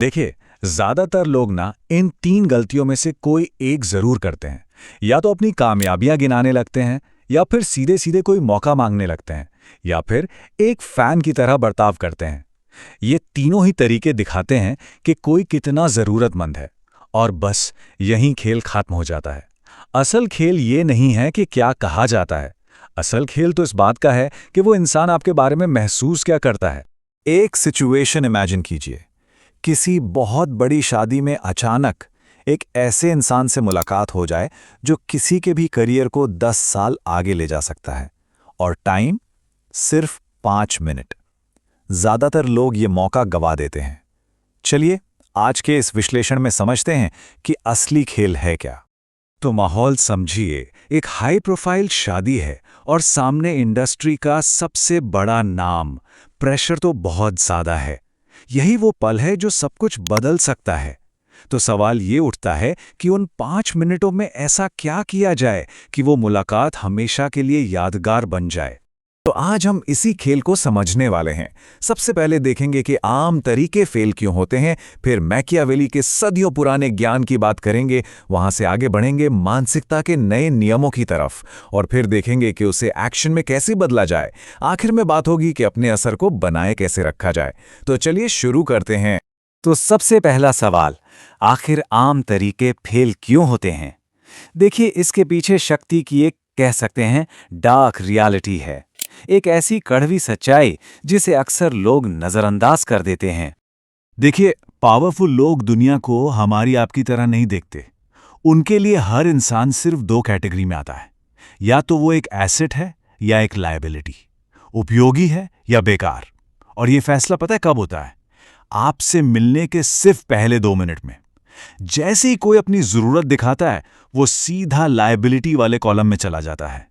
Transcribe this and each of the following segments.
देखिए, ज्यादातर लोग ना इन तीन गलतियों में से कोई एक जरूर करते हैं। या तो अपनी कामयाबियां गिनाने लगते हैं, या फिर सीधे सीधे कोई मौका मांगने लगते हैं, या फिर एक फैन की तरह बर्ताव करते हैं। ये तीनों ही तरीके दिखाते हैं कि कोई कितना जरूरतमंद है, और बस यहीं खेल खत्म हो जाता है। असल खेल ये नहीं है कि क्या कहा जाता है। असल खेल तो इस बात का है कि वो इंसान आपके बारे में महसूस क्या करता है। एक सिचुएशन इमेजिन कीजिए। किसी बहुत बड़ी शादी में अचानक एक ऐसे इंसान से मुलाकात हो जाए जो किसी के भी करियर को 10 साल आगे ले जा सकता है, और टाइम सिर्फ 5 मिनट। ज्यादातर लोग ये मौका गवा देते हैं। चलिए आज के इस विश्लेषण में समझते हैं कि असली खेल है क्या। तो माहौल समझिए, एक हाई प्रोफाइल शादी है और सामने इंडस्ट्री का सबसे बड़ा नाम। प्रेशर तो बहुत ज्यादा है। यही वो पल है जो सब कुछ बदल सकता है। तो सवाल ये उठता है कि उन 5 मिनटों में ऐसा क्या किया जाए कि वो मुलाकात हमेशा के लिए यादगार बन जाए। तो आज हम इसी खेल को समझने वाले हैं। सबसे पहले देखेंगे कि आम तरीके फेल क्यों होते हैं, फिर मैकियावेली के सदियों पुराने ज्ञान की बात करेंगे, वहां से आगे बढ़ेंगे मानसिकता के नए नियमों की तरफ, और फिर देखेंगे कि उसे एक्शन में कैसे बदला जाए। आखिर में बात होगी कि अपने असर को बनाए कैसे रखा जाए। तो चलिए शुरू करते हैं। तो सबसे पहला सवाल, आखिर आम तरीके फेल क्यों होते हैं? देखिए, इसके पीछे शक्ति की एक, कह सकते हैं, डार्क रियलिटी है। एक ऐसी कड़वी सच्चाई जिसे अक्सर लोग नजरअंदाज कर देते हैं। देखिए, पावरफुल लोग दुनिया को हमारी आपकी तरह नहीं देखते। उनके लिए हर इंसान सिर्फ दो कैटेगरी में आता है। या तो वो एक एसेट है या एक लायबिलिटी, उपयोगी है या बेकार। और ये फैसला पता है कब होता है? आपसे मिलने के सिर्फ पहले 2 मिनट में। जैसे ही कोई अपनी जरूरत दिखाता है, वो सीधा लायबिलिटी वाले कॉलम में चला जाता है।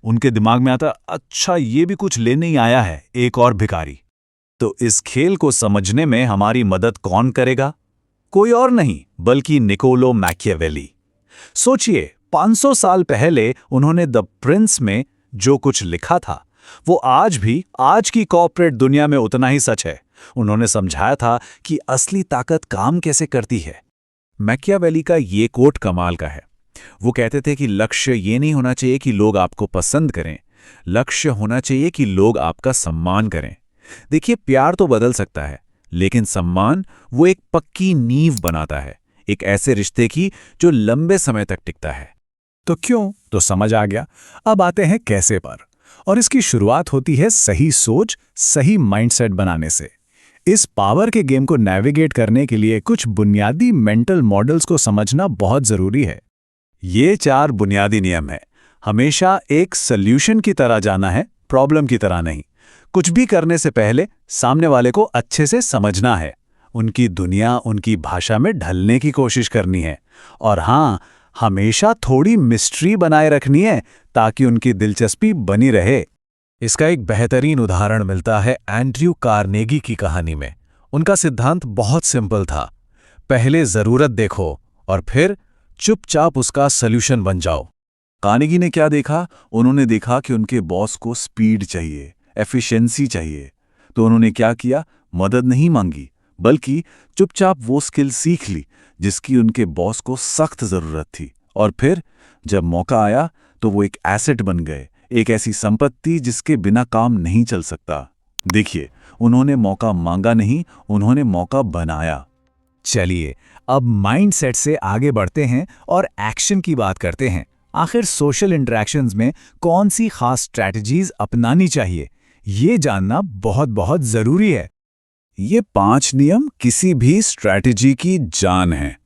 उनके दिमाग में आता, अच्छा ये भी कुछ लेने ही आया है, एक और भिखारी। तो इस खेल को समझने में हमारी मदद कौन करेगा? कोई और नहीं बल्कि निकोलो मैकियावेली। सोचिए, 500 साल पहले उन्होंने द प्रिंस में जो कुछ लिखा था, वो आज भी आज की कॉर्पोरेट दुनिया में उतना ही सच है। उन्होंने समझाया था कि असली ताकत काम कैसे करती है। मैकियावेली का ये कोट कमाल का है। वो कहते थे कि लक्ष्य ये नहीं होना चाहिए कि लोग आपको पसंद करें, लक्ष्य होना चाहिए कि लोग आपका सम्मान करें। देखिए, प्यार तो बदल सकता है, लेकिन सम्मान वो एक पक्की नींव बनाता है, एक ऐसे रिश्ते की जो लंबे समय तक टिकता है। तो क्यों? तो समझ आ गया। अब आते हैं कैसे पर। और इसकी शुरुआत होती है सही सोच, सही माइंडसेट बनाने से। इस पावर के गेम को नेविगेट करने के लिए कुछ बुनियादी मेंटल मॉडल्स को समझना बहुत जरूरी है। ये 4 बुनियादी नियम हैं। हमेशा एक सॉल्यूशन की तरह जाना है, प्रॉब्लम की तरह नहीं। कुछ भी करने से पहले सामने वाले को अच्छे से समझना है, उनकी दुनिया, उनकी भाषा में ढलने की कोशिश करनी है। और हाँ, हमेशा थोड़ी मिस्ट्री बनाए रखनी है ताकि उनकी दिलचस्पी बनी रहे। इसका एक बेहतरीन उदाहरण मिलता है एंड्रयू कार्नेगी की कहानी में। उनका सिद्धांत बहुत सिंपल था, पहले जरूरत देखो और फिर चुपचाप उसका सॉल्यूशन बन जाओ। कार्नेगी ने क्या देखा? उन्होंने देखा कि उनके बॉस को स्पीड चाहिए, एफिशिएंसी चाहिए। तो उन्होंने क्या किया? मदद नहीं मांगी, बल्कि चुपचाप वो स्किल सीख ली जिसकी उनके बॉस को सख्त जरूरत थी। और फिर जब मौका आया तो वो एक एसेट बन गए, एक ऐसी संपत्ति जिसके बिना काम नहीं चल सकता। देखिए, उन्होंने मौका मांगा नहीं, उन्होंने मौका बनाया। चलिए, अब माइंडसेट से आगे बढ़ते हैं और एक्शन की बात करते हैं। आखिर सोशल इंटरेक्शंस में कौन सी खास स्ट्रैटेजीज अपनानी चाहिए, ये जानना बहुत बहुत जरूरी है। ये 5 नियम किसी भी स्ट्रैटेजी की जान है।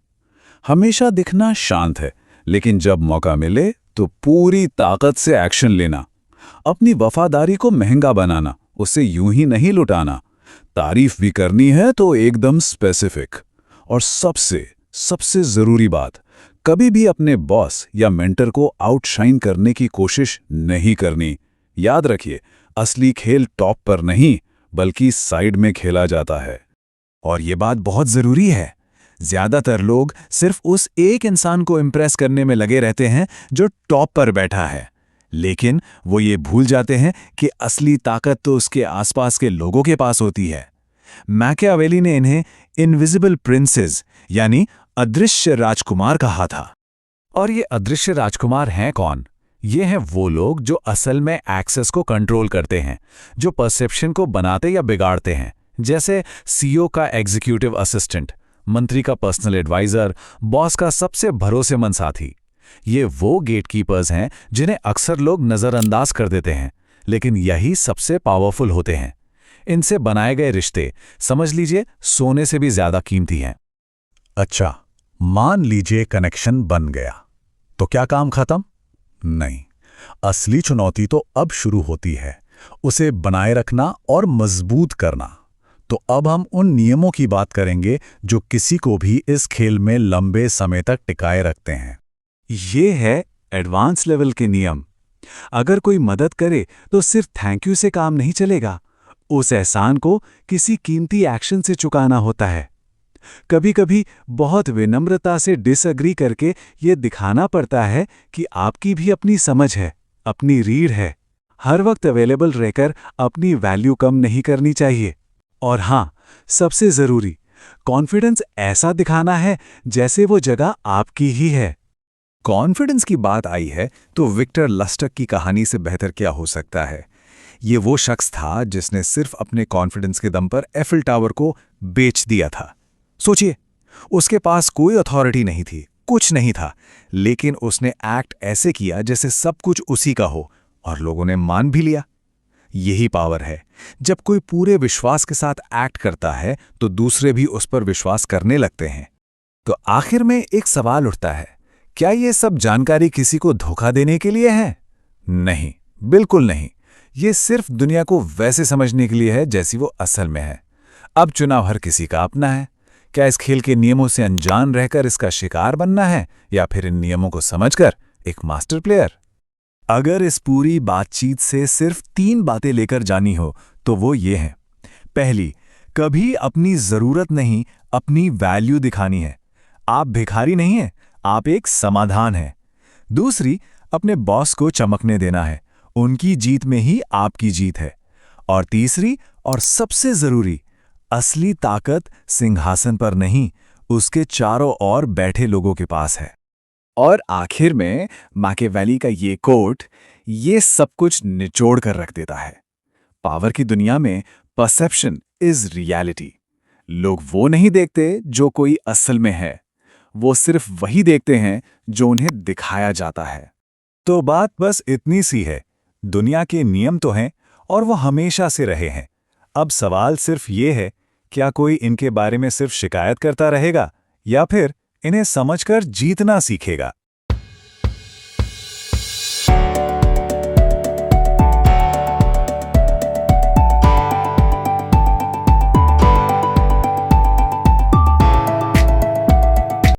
हमेशा दिखना शांत है, लेकिन जब मौका मिले तो पूरी ताकत से एक्शन लेना। अपनी वफादारी को महंगा बनाना, उसे यूं ही नहीं लुटाना। तारीफ भी करनी है तो एकदम स्पेसिफिक। और सबसे जरूरी बात, कभी भी अपने बॉस या मेंटर को आउटशाइन करने की कोशिश नहीं करनी। याद रखिए, असली खेल टॉप पर नहीं बल्कि साइड में खेला जाता है। और ये बात बहुत जरूरी है, ज्यादातर लोग सिर्फ उस एक इंसान को इम्प्रेस करने में लगे रहते हैं जो टॉप पर बैठा है, लेकिन वो ये भूल जाते हैं कि असली ताकत तो उसके आसपास के लोगों के पास होती है। मैकियावेली ने इन्हें इनविजिबल प्रिंसेस यानी अदृश्य राजकुमार कहा था। और ये अदृश्य राजकुमार हैं कौन? ये हैं वो लोग जो असल में एक्सेस को कंट्रोल करते हैं, जो परसेप्शन को बनाते या बिगाड़ते हैं, जैसे सीईओ का एग्जीक्यूटिव असिस्टेंट, मंत्री का पर्सनल एडवाइजर, बॉस का सबसे भरोसेमंद साथी। ये वो गेटकीपर्स हैं जिन्हें अक्सर लोग नज़रअंदाज कर देते हैं, लेकिन यही सबसे पावरफुल होते हैं। इनसे बनाए गए रिश्ते समझ लीजिए सोने से भी ज्यादा कीमती हैं। अच्छा, मान लीजिए कनेक्शन बन गया, तो क्या काम खत्म? नहीं, असली चुनौती तो अब शुरू होती है, उसे बनाए रखना और मजबूत करना। तो अब हम उन नियमों की बात करेंगे जो किसी को भी इस खेल में लंबे समय तक टिकाए रखते हैं। ये है एडवांस लेवल के नियम। अगर कोई मदद करे तो सिर्फ थैंक यू से काम नहीं चलेगा, उस एहसान को किसी कीमती एक्शन से चुकाना होता है। कभी-कभी बहुत विनम्रता से डिसएग्री करके ये दिखाना पड़ता है कि आपकी भी अपनी समझ है, अपनी रीढ़ है। हर वक्त अवेलेबल रहकर अपनी वैल्यू कम नहीं करनी चाहिए। और हाँ, सबसे जरूरी, कॉन्फिडेंस ऐसा दिखाना है जैसे वो जगह आपकी ही है। कॉन्फिडेंस की बात आई है तो विक्टर लस्टक की कहानी से बेहतर क्या हो सकता है। ये वो शख्स था जिसने सिर्फ अपने कॉन्फिडेंस के दम पर एफिल टावर को बेच दिया था। सोचिए, उसके पास कोई अथॉरिटी नहीं थी, कुछ नहीं था, लेकिन उसने एक्ट ऐसे किया जैसे सब कुछ उसी का हो, और लोगों ने मान भी लिया। यही पावर है। जब कोई पूरे विश्वास के साथ एक्ट करता है तो दूसरे भी उस पर विश्वास करने लगते हैं। तो आखिर में एक सवाल उठता है, क्या ये सब जानकारी किसी को धोखा देने के लिए है? नहीं, बिल्कुल नहीं। ये सिर्फ दुनिया को वैसे समझने के लिए है जैसी वो असल में है। अब चुनाव हर किसी का अपना है। क्या इस खेल के नियमों से अनजान रहकर इसका शिकार बनना है, या फिर इन नियमों को समझकर एक मास्टर प्लेयर? अगर इस पूरी बातचीत से सिर्फ 3 बातें लेकर जानी हो तो वो ये हैं। पहली, कभी अपनी जरूरत नहीं, अपनी वैल्यू दिखानी है। आप भिखारी नहीं हैं, आप एक समाधान हैं। दूसरी, अपने बॉस को चमकने देना है, उनकी जीत में ही आपकी जीत है। और तीसरी और सबसे जरूरी, असली ताकत सिंहासन पर नहीं, उसके चारों ओर बैठे लोगों के पास है। और आखिर में मैकियावेली का ये कोट ये सब कुछ निचोड़ कर रख देता है। पावर की दुनिया में परसेप्शन इज रियलिटी। लोग वो नहीं देखते जो कोई असल में है, वो सिर्फ वही देखते हैं जो उन्हें दिखाया जाता है। तो बात बस इतनी सी है, दुनिया के नियम तो हैं और वो हमेशा से रहे हैं। अब सवाल सिर्फ ये है, क्या कोई इनके बारे में सिर्फ शिकायत करता रहेगा या फिर इन्हें समझकर जीतना सीखेगा?